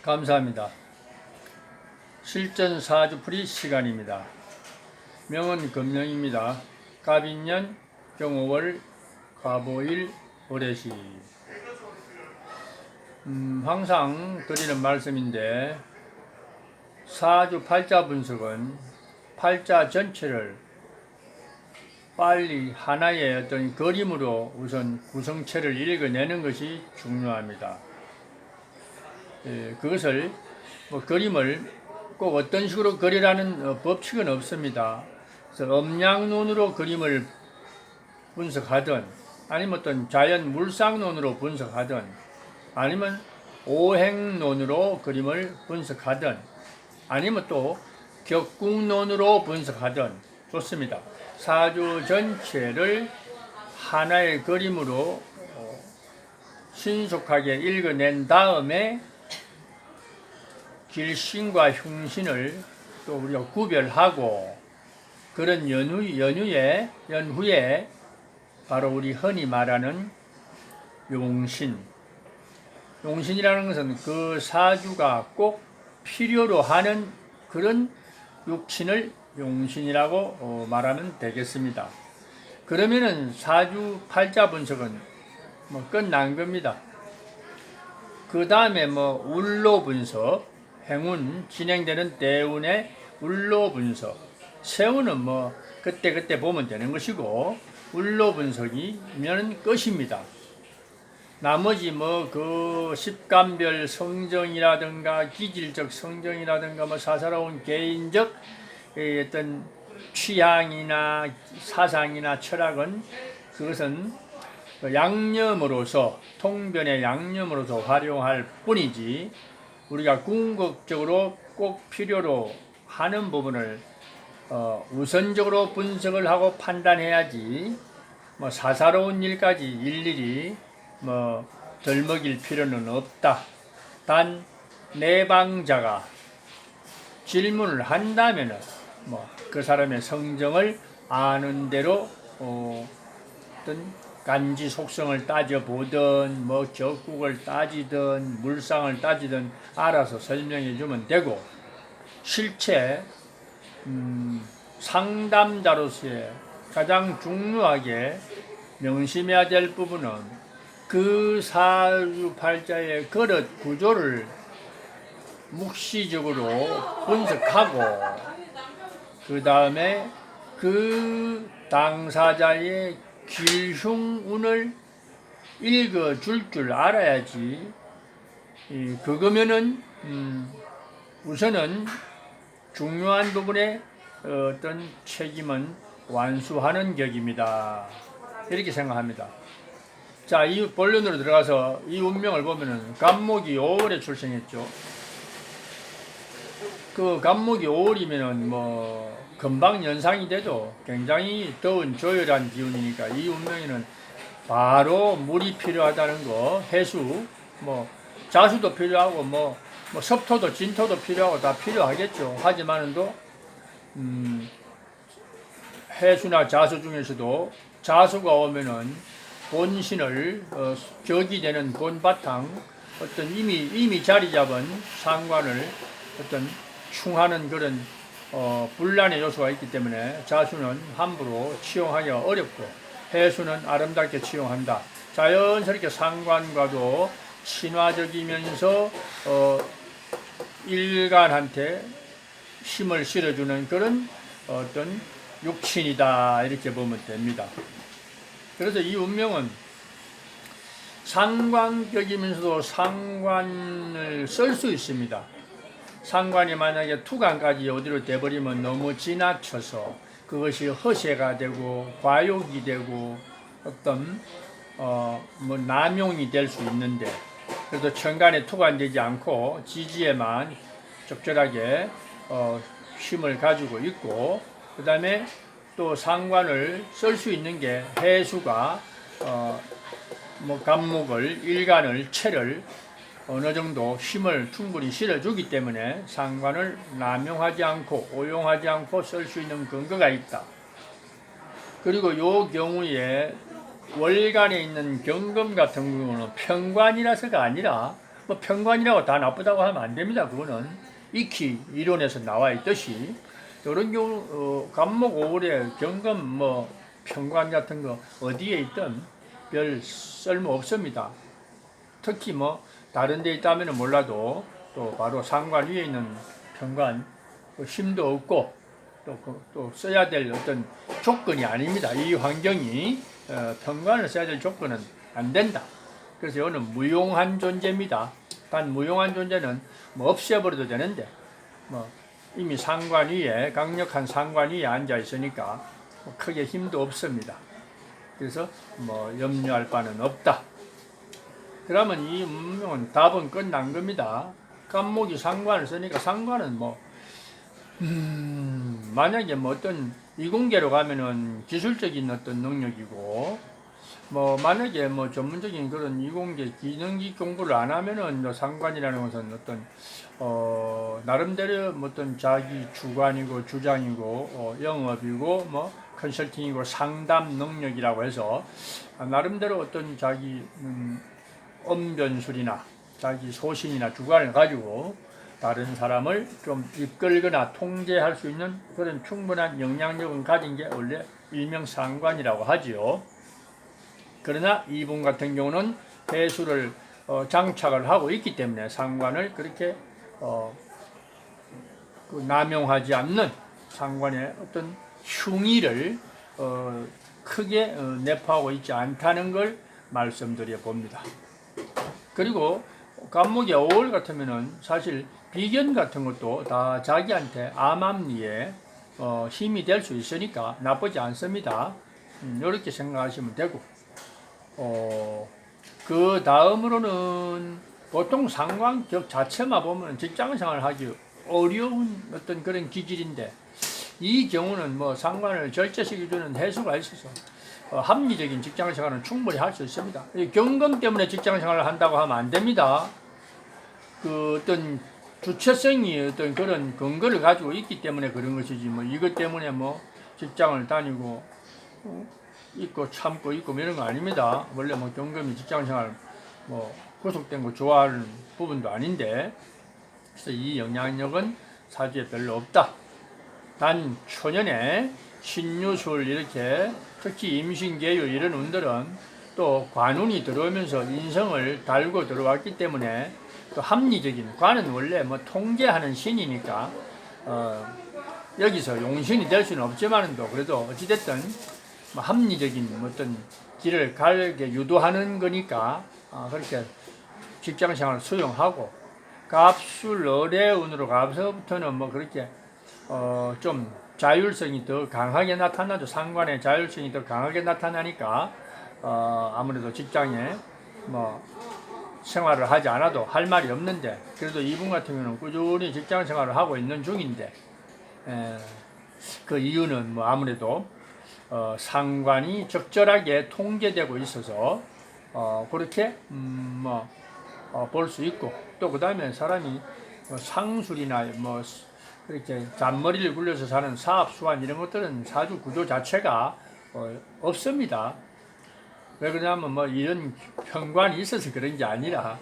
감사합니다. 실전 사주풀이 시간입니다. 명은 금령입니다. 갑인년 경오월 과보일 오래시. 항상 드리는 말씀인데, 사주 팔자 분석은 팔자 전체를 빨리 하나의 어떤 그림으로 우선 구성체를 읽어내는 것이 중요합니다. 그것을 그림을 꼭 어떤 식으로 그리라는 법칙은 없습니다. 그래서 음양론으로 그림을 분석하든, 아니면 어떤 자연 물상론으로 분석하든, 아니면 오행론으로 그림을 분석하든, 아니면 또 격국론으로 분석하든 좋습니다. 사주 전체를 하나의 그림으로 신속하게 읽어낸 다음에 길신과 흉신을 또 우리가 구별하고, 그런 연후에 바로 우리 흔히 말하는 용신이라는 것은 그 사주가 꼭 필요로 하는 그런 육신을 용신이라고 말하면 되겠습니다. 그러면은 사주 팔자 분석은 끝난 겁니다. 그 다음에 울로 분석, 행운 진행되는 대운의 울로 분석, 세운은 그때 보면 되는 것이고, 울로 분석이면 끝입니다. 나머지 그 십간별 성정이라든가 기질적 성정이라든가 사사로운 개인적 어떤 취향이나 사상이나 철학은, 그것은 양념으로서, 통변의 양념으로서 활용할 뿐이지, 우리가 궁극적으로 꼭 필요로 하는 부분을 우선적으로 분석을 하고 판단해야지, 사사로운 일까지 일일이 덜먹일 필요는 없다. 단 내방자가 질문을 한다면은 그 사람의 성정을 아는 대로 어떤 간지 속성을 따져보든 격국을 따지든 물상을 따지든 알아서 설명해 주면 되고, 실제 상담자로서의 가장 중요하게 명심해야 될 부분은 그 사주팔자의 그릇 구조를 묵시적으로 분석하고, 그 다음에 그 당사자의 길흉운을 읽어줄 줄 알아야지. 그거면은 우선은 중요한 부분에 어떤 책임은 완수하는 격입니다. 이렇게 생각합니다. 자, 이 본론으로 들어가서 이 운명을 보면은 갑목이 5월에 출생했죠. 그 갑목이 5월이면은 금방 연상이 돼도 굉장히 더운 조열한 기운이니까, 이 운명에는 바로 물이 필요하다는 거, 해수, 자수도 필요하고 섭토도 진토도 필요하고 다 필요하겠죠. 하지만은 또 해수나 자수 중에서도 자수가 오면은 본신을 격이 되는 본바탕, 어떤 이미 자리 잡은 상관을 어떤 충하는 그런 분란의 요소가 있기 때문에 자수는 함부로 치용하기 어렵고, 해수는 아름답게 치용한다. 자연스럽게 상관과도 친화적이면서 일간한테 힘을 실어주는 그런 어떤 육친이다, 이렇게 보면 됩니다. 그래서 이 운명은 상관격이면서도 상관을 쓸 수 있습니다. 상관이 만약에 투관까지 어디로 돼버리면 너무 지나쳐서 그것이 허세가 되고 과욕이 되고 어떤 남용이 될 수 있는데, 그래도 천간에 투관되지 않고 지지에만 적절하게 힘을 가지고 있고, 그 다음에 또 상관을 쓸 수 있는 게 해수가 갑목을, 일간을, 체를 어느 정도 힘을 충분히 실어주기 때문에 상관을 남용하지 않고 오용하지 않고 쓸 수 있는 근거가 있다. 그리고 요 경우에 월간에 있는 경금 같은 경우는 편관이라서가 아니라 뭐 편관이라고 다 나쁘다고 하면 안 됩니다. 그거는 익히 이론에서 나와 있듯이 이런 경우 간목 5월에 경금 뭐 편관 같은 거 어디에 있든 별 쓸모 없습니다. 특히 뭐 다른 데 있다면 몰라도 또 바로 상관 위에 있는 편관 힘도 없고 또 써야 될 어떤 조건이 아닙니다. 이 환경이 편관을 써야 될 조건은 안 된다. 그래서 이거는 무용한 존재입니다. 단 무용한 존재는 뭐 없애버려도 되는데 뭐 이미 상관 위에 강력한 상관 위에 앉아 있으니까 뭐 크게 힘도 없습니다. 그래서 뭐 염려할 바는 없다. 그러면 이 운명은 답은 끝난 겁니다. 간목이 상관을 쓰니까 상관은 뭐 만약에 뭐 어떤 이공계로 가면은 기술적인 어떤 능력이고 뭐 만약에 뭐 전문적인 그런 이공계 기능기 공부를 안 하면은 상관이라는 것은 어떤 나름대로 뭐 어떤 자기 주관이고 주장이고 영업이고 뭐 컨설팅이고 상담 능력이라고 해서 나름대로 어떤 자기 언변술이나 자기 소신이나 주관을 가지고 다른 사람을 좀 이끌거나 통제할 수 있는 그런 충분한 영향력을 가진 게 원래 일명 상관이라고 하지요. 그러나 이분 같은 경우는 배수를 장착을 하고 있기 때문에 상관을 그렇게 남용하지 않는 상관의 어떤 흉의를 크게 내포하고 있지 않다는 걸 말씀드려 봅니다. 그리고 간목이 5월 같으면은 사실 비견 같은 것도 다 자기한테 암암리에 힘이 될 수 있으니까 나쁘지 않습니다. 이렇게 생각하시면 되고 그 다음으로는 보통 상관격 자체만 보면 직장생활을 하기 어려운 어떤 그런 기질인데 이 경우는 뭐 상관을 절제시켜주는 해수가 있어서 합리적인 직장생활은 충분히 할 수 있습니다. 경금 때문에 직장생활을 한다고 하면 안 됩니다. 그 어떤 주체성이 어떤 그런 근거를 가지고 있기 때문에 그런 것이지 뭐 이것 때문에 뭐 직장을 다니고 있고 참고 있고 이런 거 아닙니다. 원래 뭐 경금이 직장생활 뭐 구속된 거 좋아하는 부분도 아닌데 그래서 이 영향력은 사주에 별로 없다. 단 초년에 신유술 이렇게 특히 임신계유 이런 운들은 또 관운이 들어오면서 인성을 달고 들어왔기 때문에 또 합리적인 관은 원래 뭐 통제하는 신이니까 여기서 용신이 될 수는 없지만은 또 그래도 어찌됐든 뭐 합리적인 어떤 길을 가게 유도하는 거니까 그렇게 직장생활을 수용하고 갑술 어뢰운으로 가서부터는 뭐 그렇게 좀 자율성이 더 강하게 나타나죠. 상관의 자율성이 더 강하게 나타나니까 아무래도 직장에 뭐 생활을 하지 않아도 할 말이 없는데 그래도 이분 같은 경우는 꾸준히 직장 생활을 하고 있는 중인데 그 이유는 뭐 아무래도 상관이 적절하게 통제되고 있어서 그렇게 볼 수 있고 또 그 다음에 사람이 뭐 상술이나 뭐 그렇게 잔머리를 굴려서 사는 사업 수완 이런 것들은 사주 구조 자체가 없습니다. 왜 그러냐면 뭐 이런 편관이 있어서 그런 게 아니라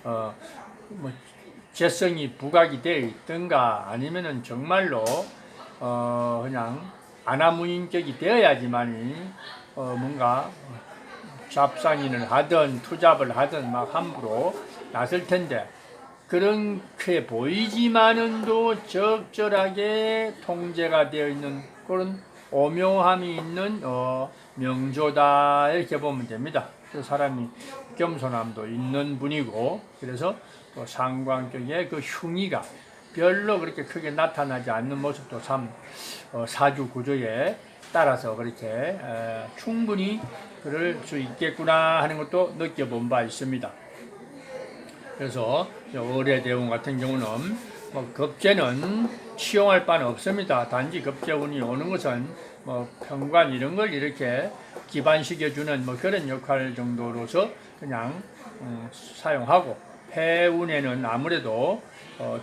뭐 재성이 부각이 되어 있든가 아니면은 정말로 그냥 아나무인격이 되어야지만이 뭔가 잡상인을 하든 투잡을 하든 막 함부로 나설 텐데 그렇게 보이지만은도 적절하게 통제가 되어 있는 그런 오묘함이 있는 명조다 이렇게 보면 됩니다. 그 사람이 겸손함도 있는 분이고 그래서 또 상관격의 그 흉의가 별로 그렇게 크게 나타나지 않는 모습도 참 사주 구조에 따라서 그렇게 충분히 그럴 수 있겠구나 하는 것도 느껴본 바 있습니다. 그래서 어뢰대운 같은 경우는 뭐 급제는 치용할 바는 없습니다. 단지 급제운이 오는 것은 뭐 편관 이런 걸 이렇게 기반시켜주는 뭐 그런 역할 정도로서 그냥 사용하고 해운에는 아무래도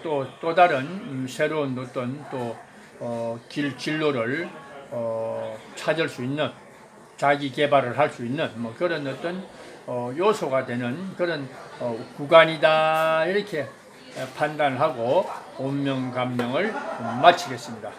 또 다른 새로운 어떤 또 진로를 찾을 수 있는 자기 개발을 할 수 있는 뭐 그런 어떤 요소가 되는 그런 구간이다 이렇게 판단을 하고 운명감명을 마치겠습니다.